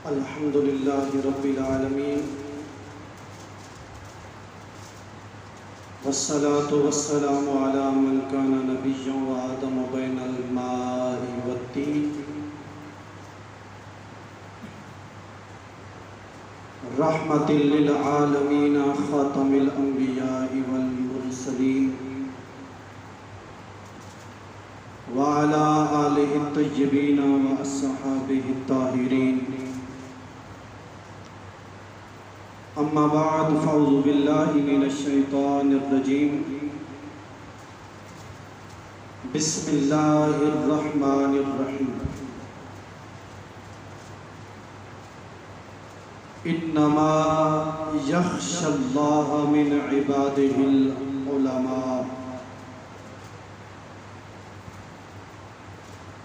الحمد لله رب العالمين والصلاة والسلام على من كان نبيا وآدم بين الماء والطين رحمة للعالمين خاتم الأنبياء والمرسلين وعلى آله الطيبين وأصحابه الطاهرين أما بعد فأعوذ بالله من الشيطان الرجيم بسم الله الرحمن الرحيم إنما يخشى الله من عباده العلماء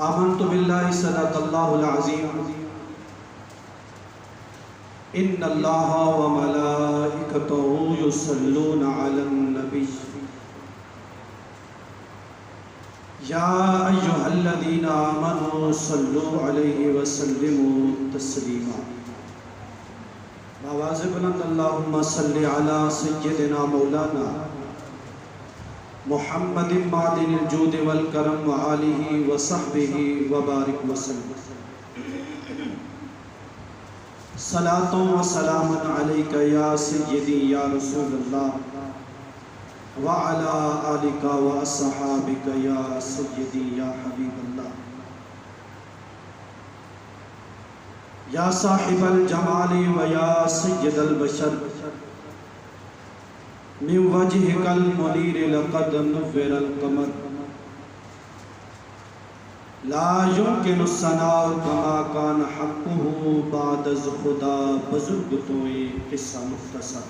آمنت بالله صدق الله العظيم إن الله وملائكته يصلون على النبي يا أيها الذين آمنوا صلوا عليه وسلموا تسليما بآواز بلند اللهم صل على سيدنا مولانا محمد معدن الجود والکرم وآلہ وصحبہ وبارک وسلم صلاة و سلام علیک یا سیدی یا رسول اللہ وعلا آلک و اصحابک یا سیدی یا حبیب اللہ یا صاحب الجمال و یا سید البشر من وجهك المنير لقد نور القمر لا يمكن الثناء كما كان حقه بعد از خدا بزرگ توئی قصہ مختصر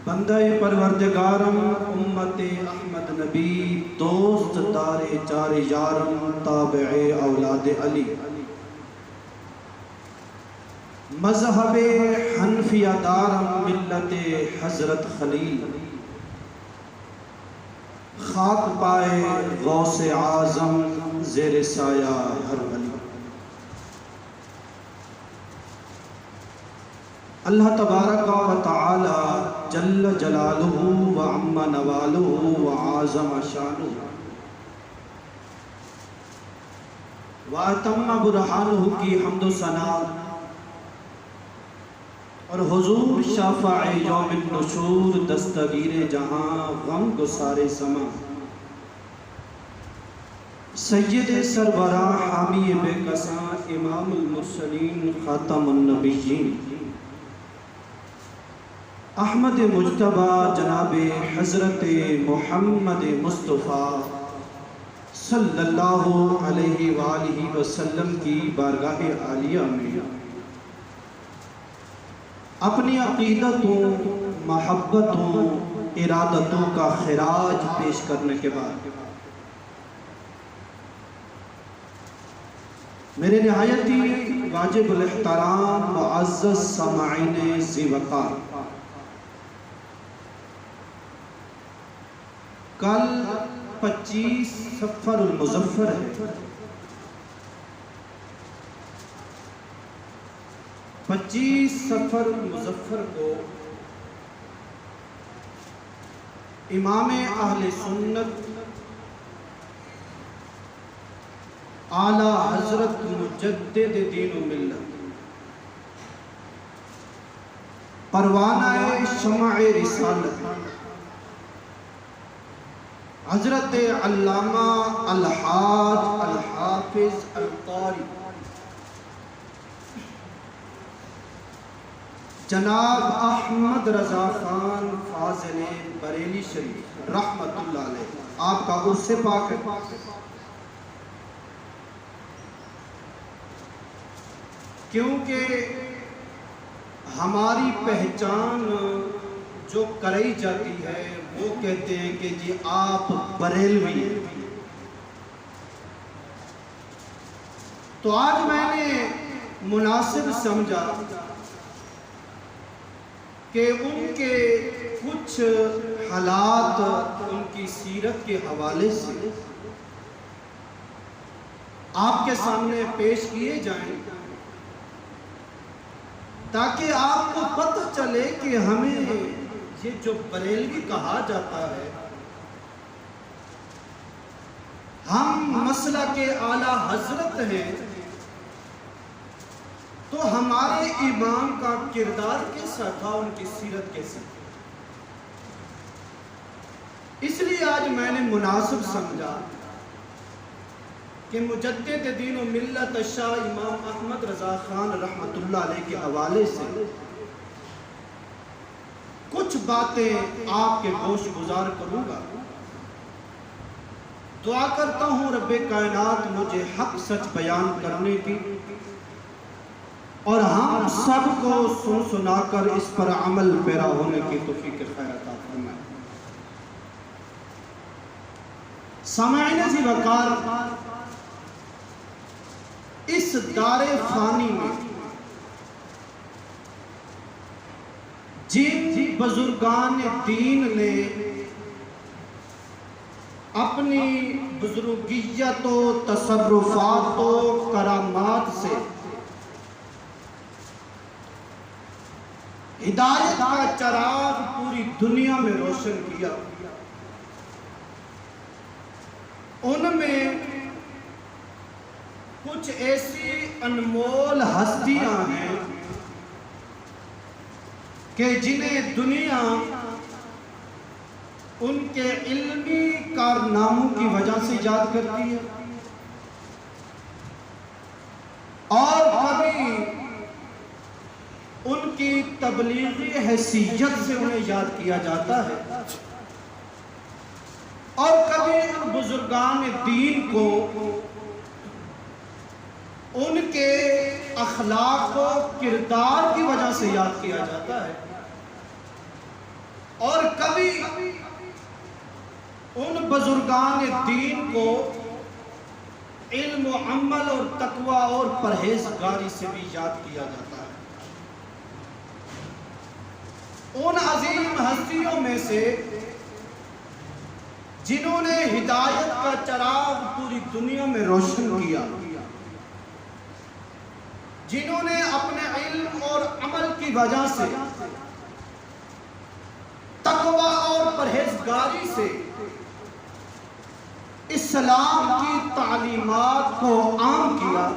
بندہ پروردگارم امت احمد نبی دوست دار چار یارم تابع اولاد علی مذہب حنفیہ دارم ملت حضرت خلیل خاک پائے غوث اعظم زیر سایہ ہر ولی اللہ تبارک و تعالی جل جلالہ و عم نوالہ و عظم شانہ و اتم برہانہ کی حمد و ثنا اور حضور شافع یوم النشور دستگیر جہاں غم گسار سما سید سربراہ حامی بے کساں امام المرسلین خاتم النبیین احمد مجتبی جناب حضرت محمد مصطفیٰ صلی اللہ علیہ وآلہ وسلم کی بارگاہ عالیہ میں اپنی عقیدتوں محبتوں ارادتوں کا خراج پیش کرنے کے بعد میرے نہایت ہی واجب الاحترام معزز سامعین ذی وقار، کل 25 صفر المظفر ہے۔ 25 صفر المظفر کو امام اہل سنت اعلیٰ حضرت مجدد دین و ملت پروانہ شمع رسالت حضرت علامہ الحاج الحافظ القاری جناب احمد رضا خان فاضل بریلی شریف رحمت اللہ علیہ آپ کا عرص پاک ہے۔ کیونکہ ہماری پہچان جو کرائی جاتی ہے وہ کہتے ہیں کہ جی آپ بریلوی ہیں، تو آج میں نے مناسب سمجھا کہ ان کے کچھ حالات ان کی سیرت کے حوالے سے آپ کے سامنے پیش کیے جائیں تاکہ آپ کو پتہ چلے کہ ہمیں یہ جو بریلوی کہا جاتا ہے، ہم مسلک کے اعلیٰ حضرت ہیں، تو ہمارے امام کا کردار کیسا تھا، ان کی سیرت کیسی تھی۔ اس لیے آج میں نے مناسب سمجھا کہ مجدد دین و ملت شاہ امام احمد رضا خان رحمۃ اللہ علیہ کے حوالے سے کچھ باتیں آپ کے گوش گزار کروں گا۔ دعا کرتا ہوں رب کائنات مجھے حق سچ بیان کرنے کی اور ہم سب کو سن سنا کر اس پر عمل پیرا ہونے کی توفیق خیر عطا فرمائے۔ سامعین عزیز وقار، اس دار فانی میں جن بزرگان دین نے اپنی بزرگیت و تصرفات و کرامات سے ہدایت کا چراغ پوری دنیا میں روشن کیا، ان میں کچھ ایسی انمول ہستیاں ہیں کہ جنہیں دنیا ان کے علمی کارناموں کی وجہ سے یاد کرتی ہے، اور کبھی ان کی تبلیغی حیثیت سے انہیں یاد کیا جاتا ہے، اور کبھی ان بزرگان دین کو ان کے اخلاق و کردار کی وجہ سے یاد کیا جاتا ہے، اور کبھی ان بزرگان دین کو علم و عمل اور تقوی اور پرہیزگاری سے بھی یاد کیا جاتا ہے۔ ان عظیم ہستیوں میں سے جنہوں نے ہدایت کا چراغ پوری دنیا میں روشن کیا، جنہوں نے اپنے علم اور عمل کی وجہ سے تقوی اور پرہیزگاری سے اسلام کی تعلیمات کو عام کیا،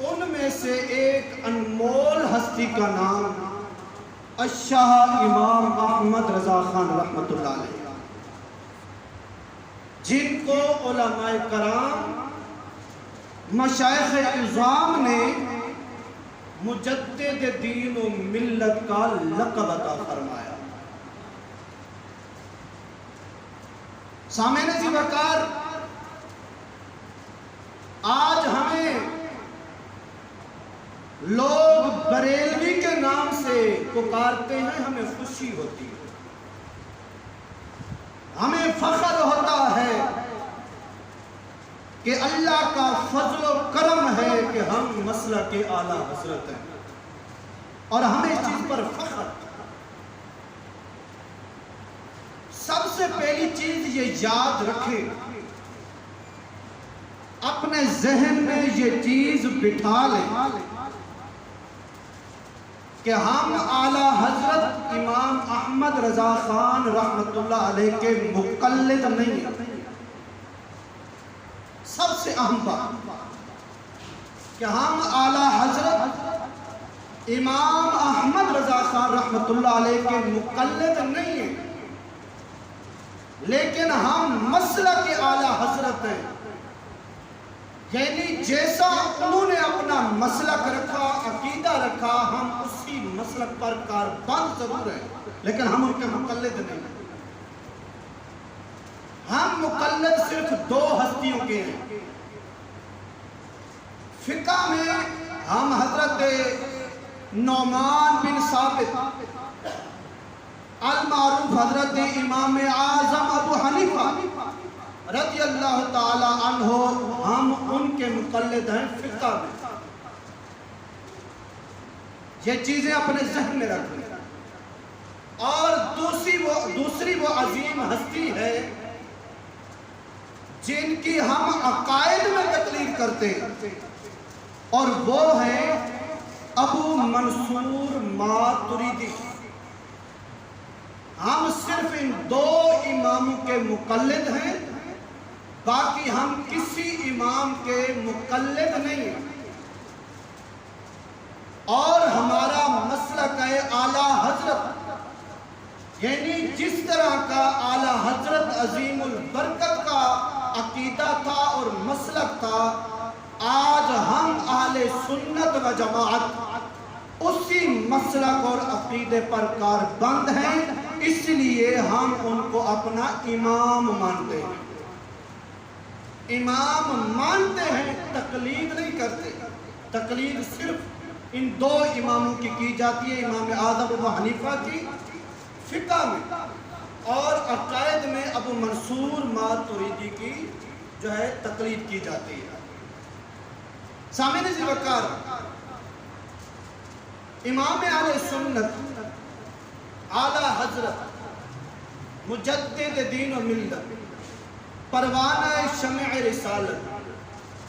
ان میں سے ایک انمول ہستی کا نام الشاہ امام احمد رضا خان رحمۃ اللہ علیہ، جن کو علماء کرام مشائخ اعظام نے مجدد دین و ملت کا لقب عطا فرمایا۔ سامعین عزیز وقار، آج ہمیں لوگ بریلوی کے نام سے پکارتے ہیں، ہمیں خوشی ہوتی ہے، ہمیں فخر ہوتا ہے کہ اللہ کا فضل و کرم ہے کہ ہم مسلک کے اعلیٰ حضرت ہیں، اور ہمیں اس چیز پر فخر۔ سب سے پہلی چیز یہ یاد رکھیں، اپنے ذہن میں یہ چیز بٹھا لیں کہ ہم اعلیٰ حضرت امام احمد رضا خان رحمۃ اللہ علیہ کے مقلد نہیں ہیں۔ سب سے اہم بات کہ ہم اعلیٰ حضرت امام احمد رضا خان رحمۃ اللہ علیہ کے مقلد نہیں ہیں، لیکن ہم مسلک کے اعلیٰ حضرت ہیں، یعنی جیسا انہوں نے اپنا مسلک رکھا، عقیدہ رکھا، ہم اسی مسلک پر کاربند ضرور ہیں، لیکن ہم ان کے مقلد نہیں ہیں۔ ہم مقلد صرف دو ہستیوں کے ہیں۔ فقہ میں ہم حضرت نعمان بن ثابت المعروف حضرت امام اعظم ابو حنیفہ رضی اللہ تعالی عنہ، ہم ان کے مقلد ہیں فقہ میں۔ یہ چیزیں اپنے ذہن میں رکھ لیں۔ اور دوسری وہ عظیم ہستی ہے جن کی ہم عقائد میں کرتے ہیں، اور وہ ہیں ابو منصور ماتریدی۔ ہم صرف ان دو اماموں کے مقلد ہیں، باقی ہم کسی امام کے مقلد نہیں ہیں، اور ہمارا مسلک ہے اعلیٰ حضرت، یعنی جس طرح کا اعلیٰ حضرت عظیم البرکت کا عقیدہ تھا اور مسلک تھا، آج ہم اہل سنت و جماعت اسی مسلک اور عقیدے پر کاربند ہیں، اس لیے ہم ان کو اپنا امام مانتے ہیں۔ امام مانتے ہیں، تقلید نہیں کرتے۔ تقلید صرف ان دو اماموں کی جاتی ہے، امام اعظم ابو حنیفہ کی فقہ میں، اور عقائد میں ابو منصور ماتریدی کی جو ہے تقلید کی جاتی ہے۔ سامعین ذی وقار، امام اہل سنت اعلیٰ حضرت مجدد دین و ملت، پروانہ شمع رسالت،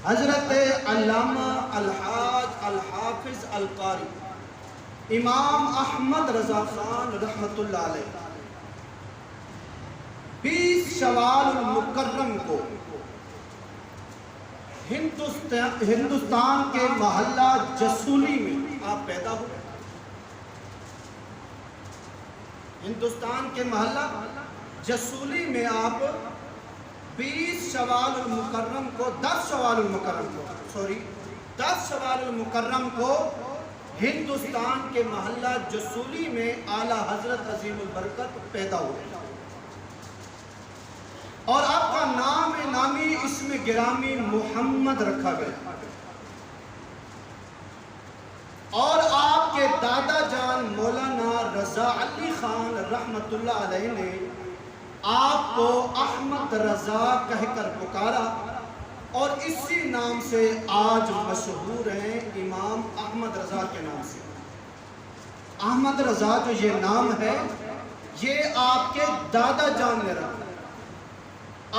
حضرت علامہ الحاج الحافظ القاری امام احمد رضا خان رحمۃ اللہ علیہ 20 شوال المکرم کو ہندوستان کے محلہ جسولی میں آپ پیدا ہوئے۔ ہندوستان کے محلہ جسولی میں آپ 20 شوال المکرم کو 10 شوال المکرم کو ہندوستان کے محلہ جسولی میں اعلیٰ حضرت عظیم البرکت پیدا ہوئے، اور آپ کا نام نامی اسم گرامی محمد رکھا گیا، اور آپ کے دادا جان مولانا رضا علی خان رحمت اللہ علیہ نے آپ کو احمد رضا کہہ کر پکارا، اور اسی نام سے آج مشہور ہیں، امام احمد رضا کے نام سے۔ احمد رضا جو یہ نام ہے، یہ آپ کے دادا جان نے رکھا،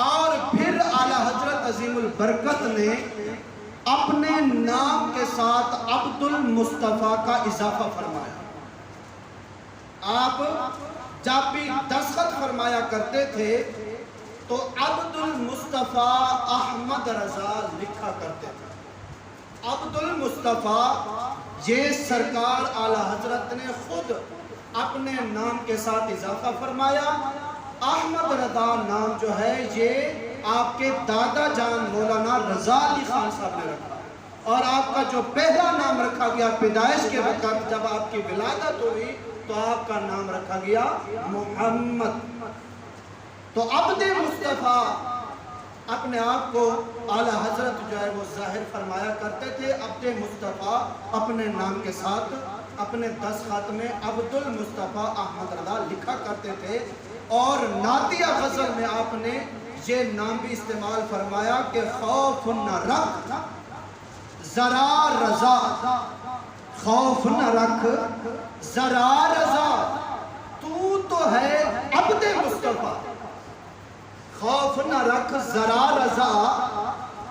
اور پھر اعلیٰ حضرت عظیم البرکت نے اپنے نام کے ساتھ عبد المصطفیٰ کا اضافہ فرمایا۔ آپ جب بھی دستخط فرمایا کرتے تھے تو عبد المصطفیٰ احمد رضا لکھا کرتے تھے۔ عبد المصطفیٰ یہ سرکار اعلیٰ حضرت نے خود اپنے نام کے ساتھ اضافہ فرمایا۔ احمد رضا نام جو ہے یہ آپ کے دادا جان مولانا رضا علی خان صاحب نے رکھا، اور آپ کا جو پہلا نام رکھا گیا پیدائش کے وقت جب آپ کی ولادت ہوئی تو آپ کا نام رکھا گیا محمد۔ تو عبد مصطفیٰ اپنے آپ کو اعلیٰ حضرت جو ہے وہ ظاہر فرمایا کرتے تھے۔ عبد مصطفیٰ اپنے نام کے ساتھ اپنے دستخط میں عبد المصطفیٰ احمد رضا لکھا کرتے تھے، اور نعتیہ غزل میں آپ نے یہ نام بھی استعمال فرمایا کہ خوف نہ رکھ ذرا رضا، خوف نہ رکھ ذرا رضا، تو ہے عبد مصطفیٰ، خوف نہ رکھ ذرا رضا،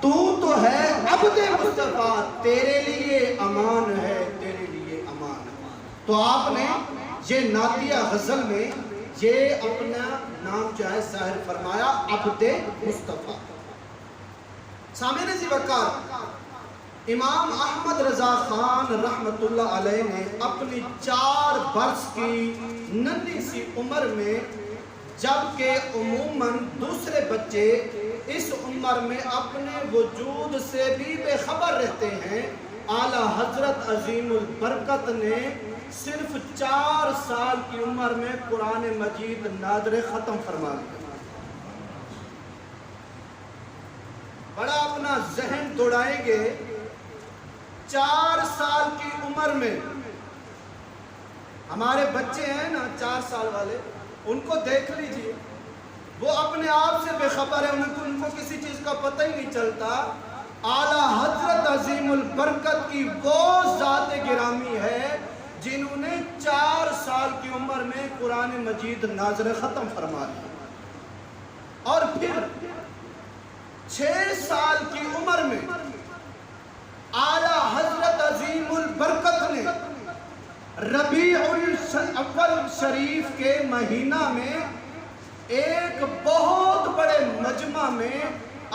تو ہے عبد مصطفیٰ، تیرے لیے امان ہے، تیرے لیے امان ہے۔ تو آپ نے یہ نعتیہ غزل میں یہ اپنا نام جو ہے ظاہر فرمایا، عبد مصطفیٰ۔ سامعین ذی وقار، امام احمد رضا خان رحمت اللہ علیہ نے اپنی 4 برس کی ننھی سی عمر میں، جبکہ عموماً دوسرے بچے اس عمر میں اپنے وجود سے بھی بے خبر رہتے ہیں، اعلیٰ حضرت عظیم البرکت نے صرف 4 سال کی عمر میں قرآن مجید نادر ختم فرما دیا۔ بڑا اپنا ذہن دوڑائیں گے، 4 سال کی عمر میں ہمارے بچے ہیں نا 4 سال والے، ان کو دیکھ لیجئے، وہ اپنے آپ سے بے خبر ہے، ان کو کسی چیز کا پتہ ہی نہیں چلتا۔ اعلیٰ حضرت عظیم البرکت کی وہ ذات گرامی ہے جنہوں نے 4 سال کی عمر میں قرآن مجید نازل ختم فرما دیا، اور پھر 6 سال کی عمر میں ربیع الاول شریف کے مہینہ میں ایک بہت بڑے مجمع میں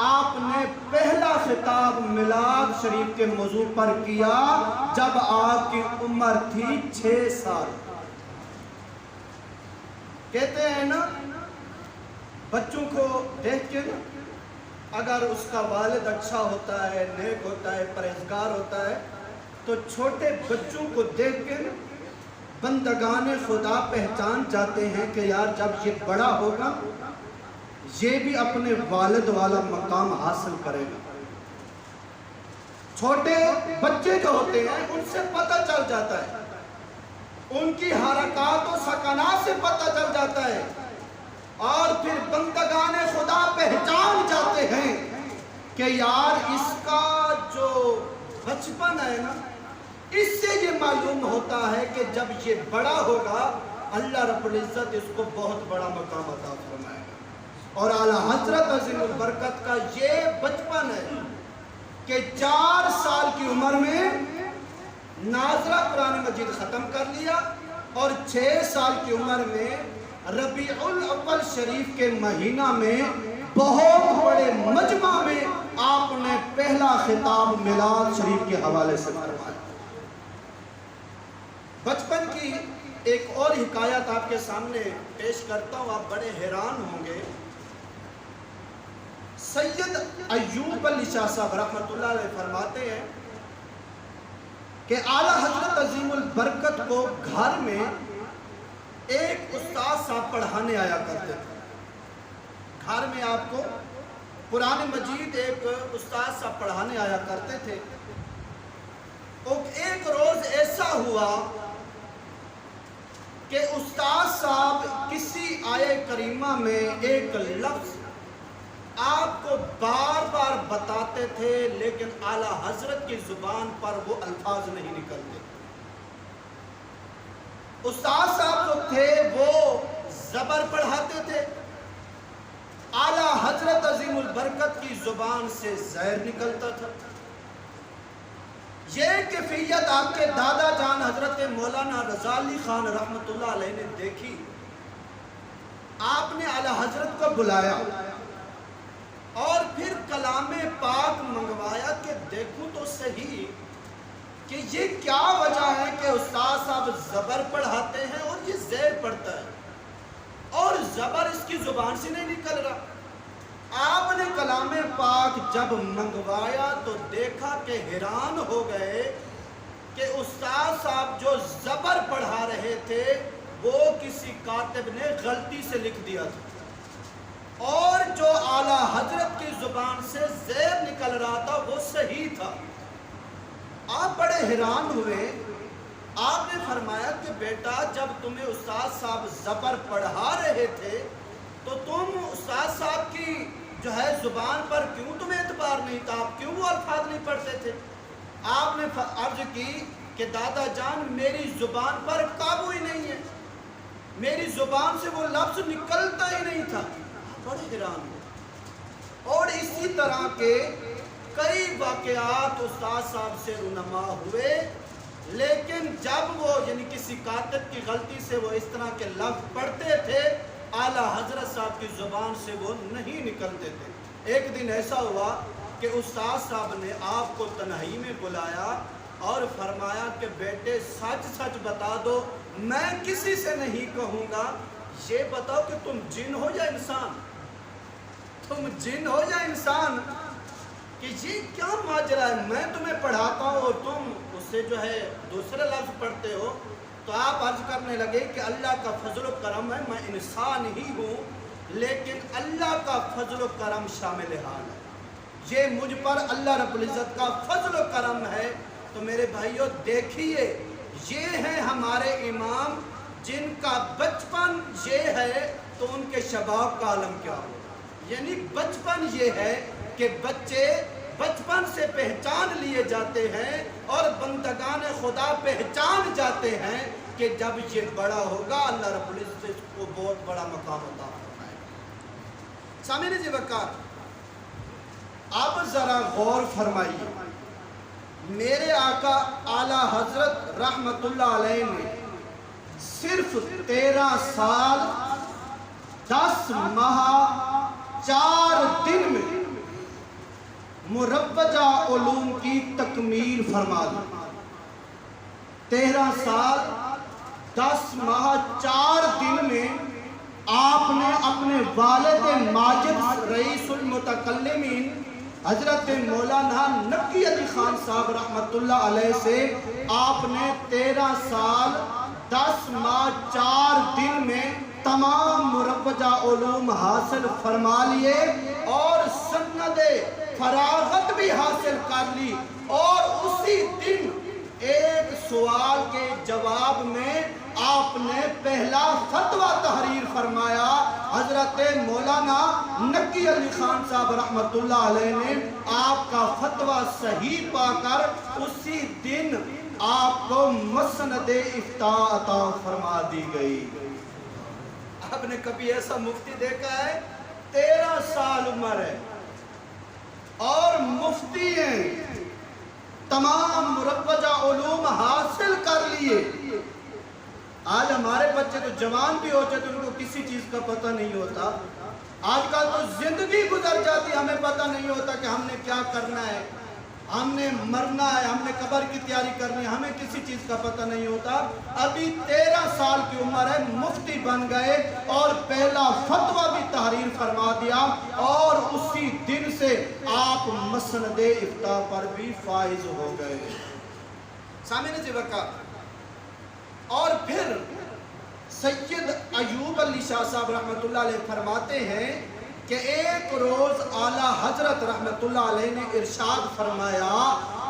آپ نے پہلا خطاب میلاد شریف کے موضوع پر کیا جب آپ کی عمر تھی 6 سال۔ کہتے ہیں نا بچوں کو دیکھ کے نا اگر اس کا والد اچھا ہوتا ہے، نیک ہوتا ہے، پرہیزگار ہوتا ہے، تو چھوٹے بچوں کو دیکھ کے نا بندگان خدا پہچان جاتے ہیں کہ یار جب یہ بڑا ہوگا یہ بھی اپنے والد والا مقام حاصل کرے گا۔ چھوٹے بچے جو ہوتے ہیں ان سے پتہ چل جاتا ہے، ان کی حرکات و سکنات سے پتہ چل جاتا ہے، اور پھر بندگان خدا پہچان جاتے ہیں کہ یار اس کا جو بچپن ہے نا، اس سے یہ معلوم ہوتا ہے کہ جب یہ بڑا ہوگا اللہ رب العزت اس کو بہت بڑا مقام عطا فرمائے گا۔ اور اعلیٰ حضرت عظیم البرکت کا یہ بچپن ہے کہ 4 سال کی عمر میں ناظرہ قرآن مجید ختم کر لیا، اور 6 سال کی عمر میں ربیع الاول شریف کے مہینہ میں بہت بڑے مجمع میں آپ نے پہلا خطاب میلاد شریف کے حوالے سے فرمایا۔ بچپن کی ایک اور حکایت آپ کے سامنے پیش کرتا ہوں، آپ بڑے حیران ہوں گے۔ سید ایوب علی شاہ صاحب رحمۃ اللہ علیہ فرماتے ہیں کہ اعلیٰ حضرت عظیم البرکت کو گھر میں ایک استاد صاحب پڑھانے آیا کرتے تھے۔ گھر میں آپ کو قرآن مجید ایک استاد صاحب پڑھانے آیا کرتے تھے۔ ایک روز ایسا ہوا کہ استاد صاحب کسی آیے کریمہ میں ایک لفظ آپ کو بار بار بتاتے تھے، لیکن اعلیٰ حضرت کی زبان پر وہ الفاظ نہیں نکلتے۔ استاد صاحب جو تھے وہ زبر پڑھاتے تھے، اعلیٰ حضرت عظیم البرکت کی زبان سے زیر نکلتا تھا۔ یہ کیفیت آپ کے دادا جان حضرت مولانا رضا علی خان رحمۃ اللہ علیہ نے دیکھی۔ آپ نے اعلیٰ حضرت کو بلایا اور پھر کلام پاک منگوایا کہ دیکھو تو صحیح کہ یہ کیا وجہ ہے کہ استاد صاحب زبر پڑھاتے ہیں اور یہ زیر پڑھتا ہے، اور زبر اس کی زبان سے نہیں نکل رہا۔ آپ نے کلام پاک جب منگوایا تو دیکھا کہ حیران ہو گئے کہ استاد صاحب جو زبر پڑھا رہے تھے وہ کسی کاتب نے غلطی سے لکھ دیا تھا، اور جو اعلیٰ حضرت کی زبان سے زیر نکل رہا تھا وہ صحیح تھا۔ آپ بڑے حیران ہوئے۔ آپ نے فرمایا کہ بیٹا جب تمہیں استاد صاحب زبر پڑھا رہے تھے تو تم استاد صاحب کی جو ہے زبان پر کیوں تمہیں اعتبار نہیں تھا، آپ کیوں وہ الفاظ نہیں پڑھتے تھے؟ آپ نے عرض کی کہ دادا جان میری زبان پر قابو ہی نہیں ہے، میری زبان سے وہ لفظ نکلتا ہی نہیں تھا۔ بڑے حیران ہوئے۔ اور اسی طرح کے کئی واقعات استاد صاحب سے رونما ہوئے، لیکن جب وہ یعنی کسی کاتب کی غلطی سے وہ اس طرح کے لفظ پڑھتے تھے اعلیٰ حضرت صاحب کی زبان سے وہ نہیں نکلتے تھے۔ ایک دن ایسا ہوا کہ استاد صاحب نے آپ کو تنہائی میں بلایا اور فرمایا کہ بیٹے سچ سچ بتا دو، میں کسی سے نہیں کہوں گا، یہ بتاؤ کہ تم جن ہو یا انسان، تم جن ہو یا انسان، کہ یہ کیا ماجرا ہے؟ میں تمہیں پڑھاتا ہوں اور تم اس سے جو ہے دوسرے لفظ پڑھتے ہو۔ تو آپ عرض کرنے لگے کہ اللہ کا فضل و کرم ہے، میں انسان ہی ہوں لیکن اللہ کا فضل و کرم شامل حال ہے، یہ مجھ پر اللہ رب العزت کا فضل و کرم ہے۔ تو میرے بھائیوں دیکھیے، یہ ہیں ہمارے امام جن کا بچپن یہ ہے تو ان کے شباب کا عالم کیا ہو۔ یعنی بچپن یہ ہے کہ بچے بچپن سے پہچان لیے جاتے ہیں اور بندگان خدا پہچان جاتے ہیں کہ جب یہ بڑا ہوگا اللہ رب العزت کو بہت بڑا مقام عطا فرمائے گا۔ سامعین جی وقار، آپ ذرا غور فرمائیے میرے آقا اعلیٰ حضرت رحمت اللہ علیہ نے صرف 13 سال 10 ماہ 4 دن میں مروجہ علوم کی تکمیل فرما دی۔ 13 سال 10 ماہ 4 دن میں آپ نے اپنے والد ماجد رئیس المتکلمین حضرت مولانا نقی علی خان صاحب رحمت اللہ علیہ سے آپ نے 13 سال 10 ماہ 4 دن میں تمام مروجہ علوم حاصل فرما لیے اور سند فراغت بھی حاصل کر لی، اور اسی دن ایک سوال کے جواب میں آپ نے پہلا فتویٰ تحریر فرمایا۔ حضرت مولانا نقی علی خان صاحب رحمت اللہ علیہ نے آپ کا فتویٰ صحیح پا کر اسی دن آپ کو مسند افتاء عطا فرما دی گئی۔ آپ نے کبھی ایسا مفتی دیکھا ہے؟ 13 سال عمر ہے اور مفتی ہیں، تمام مروجہ علوم حاصل کر لیے۔ آج ہمارے بچے تو جوان بھی ہو جاتے ان کو کسی چیز کا پتہ نہیں ہوتا۔ آج کل تو زندگی گزر جاتی، ہمیں پتہ نہیں ہوتا کہ ہم نے کیا کرنا ہے، ہم نے مرنا ہے، ہم نے قبر کی تیاری کرنی ہے، ہمیں کسی چیز کا پتہ نہیں ہوتا۔ ابھی 13 سال کی عمر ہے، مفتی بن گئے اور پہلا فتویٰ بھی تحریر فرما دیا، اور اسی دن سے آپ مسند افتاء پر بھی فائز ہو گئے۔ سامعین جی وقت، اور پھر سید ایوب علی شاہ صاحب رحمت اللہ علیہ فرماتے ہیں کہ ایک روز اعلیٰ حضرت رحمت اللہ علیہ نے ارشاد فرمایا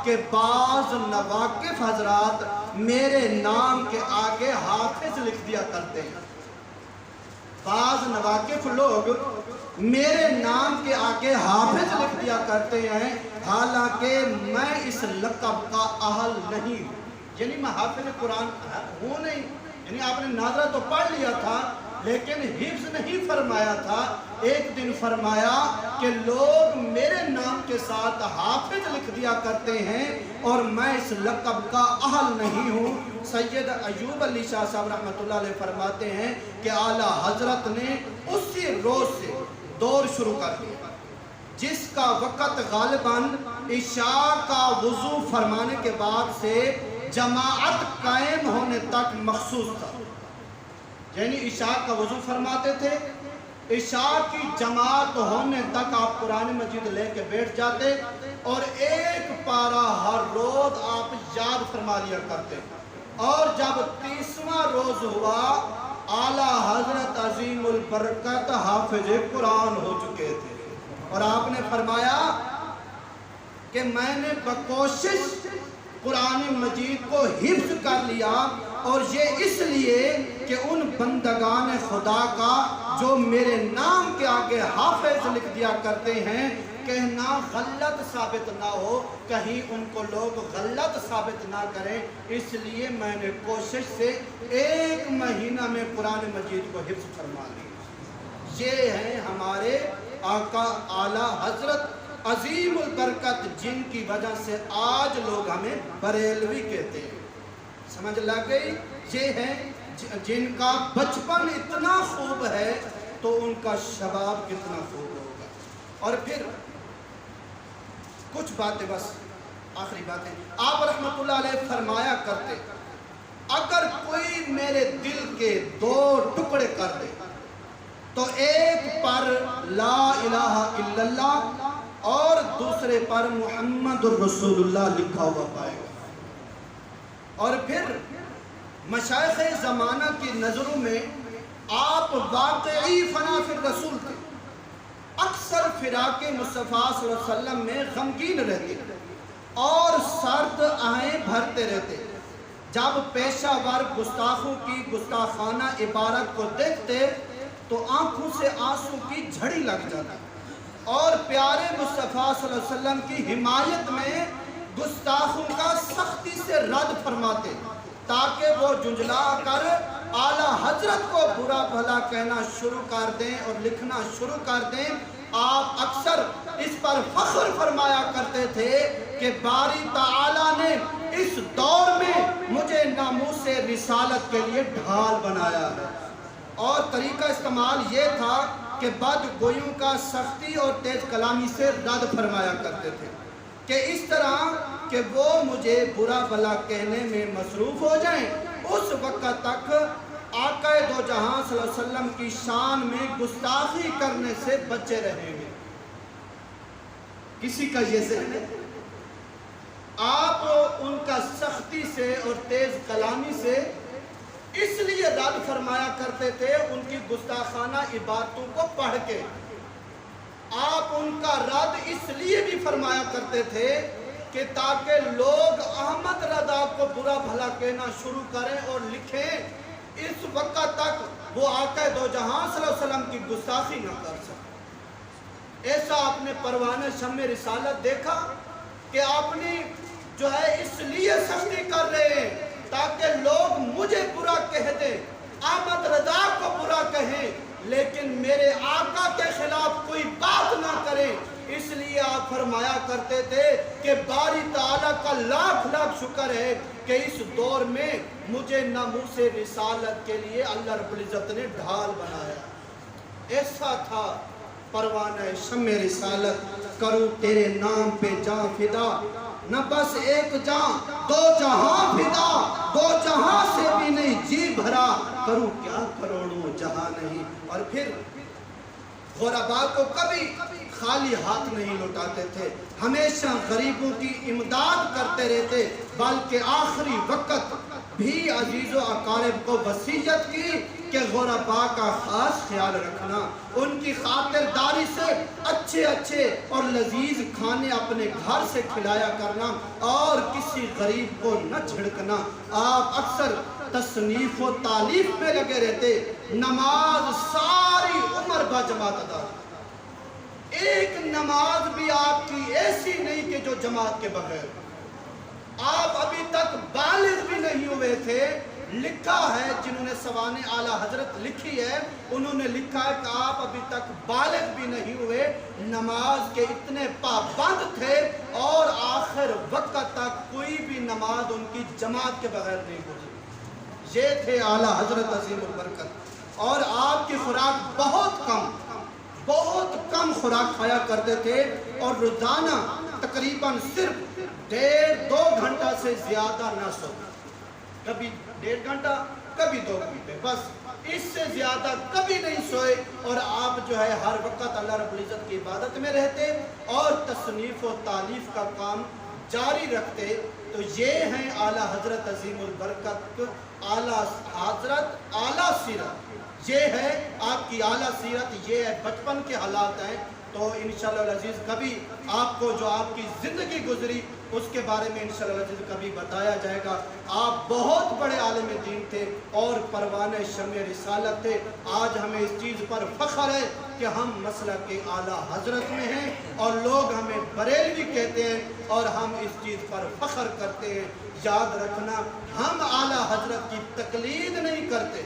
کہ بعض نواقف حضرات میرے نام کے آگے حافظ لکھ دیا کرتے ہیں۔ بعض نواقف لوگ میرے نام کے آگے حافظ لکھ دیا کرتے ہیں، حالانکہ میں اس لقب کا اہل نہیں ہوں، یعنی میں حافظ قرآن ہوں نہیں، یعنی آپ نے ناظرہ تو پڑھ لیا تھا لیکن حفظ نہیں فرمایا تھا۔ ایک دن فرمایا کہ لوگ میرے نام کے ساتھ حافظ لکھ دیا کرتے ہیں اور میں اس لقب کا اہل نہیں ہوں۔ سید ایوب علی شاہ صاحب رحمت اللہ علیہ فرماتے ہیں کہ اعلیٰ حضرت نے اسی روز سے دور شروع کر دیا جس کا وقت غالباً عشاء کا وضو فرمانے کے بعد سے جماعت قائم ہونے تک مخصوص تھا، یعنی عشاء کا وضو فرماتے تھے، عشاء کی جماعت ہونے تک آپ قرآن مجید لے کے بیٹھ جاتے اور ایک پارہ ہر روز آپ یاد فرما لیا کرتے، اور جب 30واں روز ہوا اعلیٰ حضرت عظیم البرکت حافظ قرآن ہو چکے تھے، اور آپ نے فرمایا کہ میں نے بکوشش قرآن مجید کو حفظ کر لیا، اور یہ اس لیے کہ ان بندگان خدا کا جو میرے نام کے آگے حافظ لکھ دیا کرتے ہیں کہنا غلط ثابت نہ ہو، کہیں ان کو لوگ غلط ثابت نہ کریں، اس لیے میں نے کوشش سے 1 مہینہ میں قرآن مجید کو حفظ فرما لیا۔ یہ ہیں ہمارے آقا اعلیٰ حضرت عظیم البرکت، جن کی وجہ سے آج لوگ ہمیں بریلوی کہتے ہیں۔ سمجھ لگ گئی؟ یہ ہیں جن کا بچپن اتنا خوب ہے تو ان کا شباب کتنا خوب ہوگا۔ اور پھر کچھ باتیں، بس آخری باتیں، آپ رحمت اللہ علیہ فرمایا کرتے اگر کوئی میرے دل کے 2 ٹکڑے کر دے تو ایک پر لا الہ الا اللہ اور دوسرے پر محمد الرسول اللہ لکھا ہوا پائے گا۔ اور پھر مشائخ زمانہ کی نظروں میں آپ واقعی فنا فی الرسول تھے، اکثر فراق مصطفیٰ صلی اللہ علیہ وسلم میں غمگین رہتے اور سرد آہیں بھرتے رہتے۔ جب پیشہ ور گستاخوں کی گستاخانہ عبارت کو دیکھتے تو آنکھوں سے آنسو کی جھڑی لگ جاتا، اور پیارے مصطفیٰ صلی اللہ علیہ وسلم کی حمایت میں گستاخوں کا سختی سے رد فرماتے تاکہ وہ جنجلا کر اعلیٰ حضرت کو برا بھلا کہنا شروع کر دیں اور لکھنا شروع کر دیں۔ آپ اکثر اس پر فخر فرمایا کرتے تھے کہ باری تعالیٰ نے اس دور میں مجھے ناموس رسالت کے لیے ڈھال بنایا ہے۔ اور طریقہ استعمال یہ تھا کہ بد گویوں کا سختی اور تیز کلامی سے رد فرمایا کرتے تھے کہ اس طرح کہ وہ مجھے برا بھلا کہنے میں مصروف ہو جائیں، اس وقت تک آقا دو جہاں صلی اللہ علیہ وسلم کی شان میں گستاخی کرنے سے بچے رہیں گے۔ کسی کا یہ ذہن ہے؟ آپ ان کا سختی سے اور تیز کلامی سے اس لیے رد فرمایا کرتے تھے ان کی گستاخانہ عبارتوں کو پڑھ کے۔ آپ ان کا رد اس لیے بھی فرمایا کرتے تھے کہ تاکہ لوگ احمد رضا کو برا بھلا کہنا شروع کریں اور لکھیں، اس وقت تک وہ آقا دو جہاں صلی اللہ علیہ وسلم کی گستاخی نہ کر سکیں۔ ایسا آپ نے پروانہ شمع رسالت دیکھا کہ آپ نے جو ہے اس لیے سختی کر رہے ہیں تاکہ لوگ مجھے برا کہہ دیں، احمد رضا کو برا کہیں، لیکن میرے آقا کے خلاف کوئی بات نہ کریں۔ اس لیے آپ فرمایا کرتے تھے کہ باری تعالیٰ کا لاکھ لاکھ شکر ہے کہ اس دور میں مجھے ناموس رسالت کے لیے اللہ رب العزت نے ڈھال بنایا۔ ایسا تھا پروانہ شمع رسالت، کروں تیرے نام پہ جاں فدا، نہ بس ایک جاں دو جہاں فدا، دو جہاں سے بھی نہیں جی بھرا، کروں کیا کروڑوں جہاں نہیں۔ اور پھر غرباء کو کبھی خالی ہاتھ نہیں لوٹاتے تھے، ہمیشہ غریبوں کی امداد کرتے رہتے، بلکہ آخری وقت بھی عزیز و اقارب کو وصیت کی کہ غرباء کا خاص خیال رکھنا، ان کی خاطرداری سے اچھے اچھے اور لذیذ کھانے اپنے گھر سے کھلایا کرنا اور کسی غریب کو نہ جھڑکنا۔ آپ اکثر تصنیف و تالیف میں لگے رہتے، نماز ساری عمر باجماعت ادا، ایک نماز بھی آپ کی ایسی نہیں کہ جو جماعت کے بغیر۔ آپ ابھی تک بالغ بھی نہیں ہوئے تھے۔ لکھا ہے جنہوں نے سوانح اعلیٰ حضرت لکھی ہے، انہوں نے لکھا ہے کہ آپ ابھی تک بالغ بھی نہیں ہوئے، نماز کے اتنے پابند تھے اور آخر وقت تک کوئی بھی نماز ان کی جماعت کے بغیر نہیں گزری۔ یہ تھے اعلیٰ حضرت عظیم البرکت، اور آپ کی خوراک بہت کم خوراک کھایا کرتے تھے، اور روزانہ تقریباً صرف 1.5-2 گھنٹہ سے زیادہ نہ سو، کبھی 1.5 گھنٹہ کبھی 2 گھنٹے، بس اس سے زیادہ کبھی نہیں سوئے۔ اور آپ جو ہے ہر وقت اللہ رب العزت کی عبادت میں رہتے اور تصنیف و تالیف کا کام جاری رکھتے۔ تو یہ ہیں اعلیٰ حضرت عظیم البرکت، اعلیٰ حضرت اعلیٰ سیرت، یہ ہے آپ کی اعلیٰ سیرت، یہ ہے بچپن کے حالات ہیں۔ تو انشاءاللہ العزیز کبھی آپ کو جو آپ کی زندگی گزری اس کے بارے میں انشاءاللہ العزیز کبھی بتایا جائے گا۔ آپ بہت بڑے عالم دین تھے اور پروانہ شمع رسالت تھے۔ آج ہمیں اس چیز پر فخر ہے کہ ہم مسلک کے اعلیٰ حضرت میں ہیں اور لوگ ہمیں بریلوی کہتے ہیں اور ہم اس چیز پر فخر کرتے ہیں۔ یاد رکھنا، ہم اعلیٰ حضرت کی تقلید نہیں کرتے،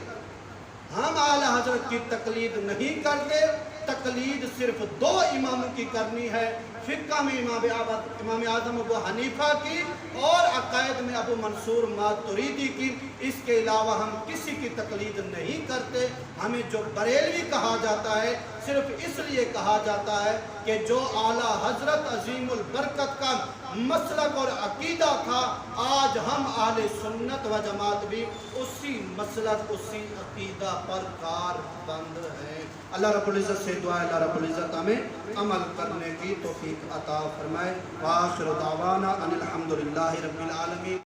ہم اعلیٰ حضرت کی تقلید نہیں کرتے۔ تقلید صرف 2 اماموں کی کرنی ہے، فقہ میں امام اعظم ابو حنیفہ کی اور عقائد میں ابو منصور ماتریدی کی۔ اس کے علاوہ ہم کسی کی تقلید نہیں کرتے۔ ہمیں جو بریلوی کہا جاتا ہے صرف اس لیے کہا جاتا ہے کہ جو اعلیٰ حضرت عظیم البرکت کا مسلک اور عقیدہ تھا، آج ہم اہل سنت و جماعت بھی اسی مسلک اسی عقیدہ پر کاربند ہیں۔ اللہ رب العزت سے دعا ہے اللہ رب العزت ہمیں عمل کرنے کی توفیق عطا فرمائے۔ وآخر دعوانا ان الحمدللہ رب العالمین۔